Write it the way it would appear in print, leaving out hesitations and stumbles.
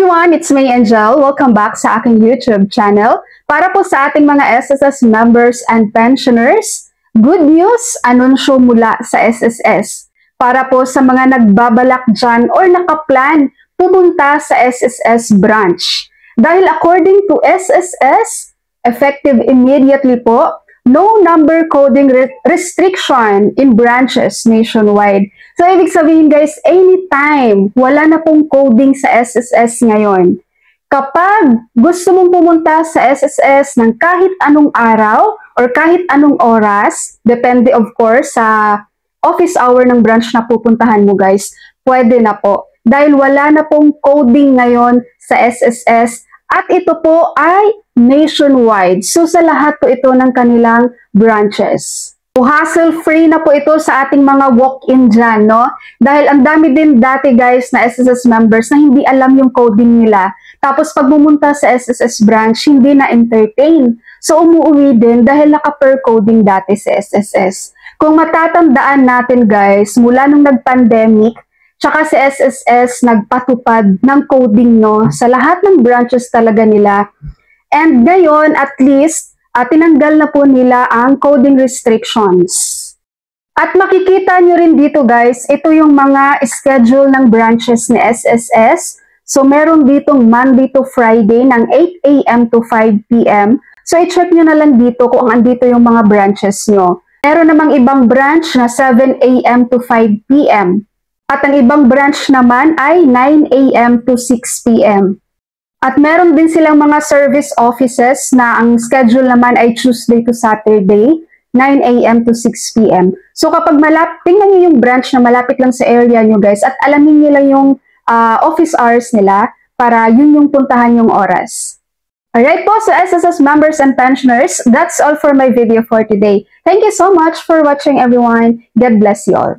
everyone, it's May Angel. Welcome back sa aking YouTube channel. Para po sa ating mga SSS members and pensioners, good news, anunsyo mula sa SSS. Para po sa mga nagbabalak dyan or nakaplan pumunta sa SSS branch. Dahil according to SSS, effective immediately po, no number coding restriction in branches nationwide. So, ibig sabihin guys, anytime, wala na pong coding sa SSS ngayon. Kapag gusto mong pumunta sa SSS ng kahit anong araw or kahit anong oras, depende of course sa office hour ng branch na pupuntahan mo guys, pwede na po. Dahil wala na pong coding ngayon sa SSS at ito po ay nationwide. So, sa lahat po ito ng kanilang branches. Hassle-free na po ito sa ating mga walk-in dyan, no? Dahil ang dami din dati guys na SSS members na hindi alam yung coding nila. Tapos pag pumunta sa SSS branch, hindi na-entertain. So, umuwi din dahil naka-per coding dati sa SSS. Kung matatandaan natin guys, mula nung nag-pandemic, tsaka si SSS nagpatupad ng coding no, sa lahat ng branches talaga nila. And ngayon, at least, tinanggal na po nila ang coding restrictions. At makikita nyo rin dito guys, ito yung mga schedule ng branches ni SSS. So meron ditong Monday to Friday ng 8 a.m. to 5 p.m. So i-check nyo na lang dito kung andito yung mga branches nyo. Meron namang ibang branch na 7 a.m. to 5 p.m. At ang ibang branch naman ay 9 a.m. to 6 p.m. At meron din silang mga service offices na ang schedule naman ay Tuesday to Saturday, 9 a.m. to 6 p.m. So kapag tingnan nyo yung branch na malapit lang sa area nyo guys at alamin nyo lang yung office hours nila para yun yung puntahan yung oras. Alright po, so SSS members and pensioners, that's all for my video for today. Thank you so much for watching everyone. God bless you all.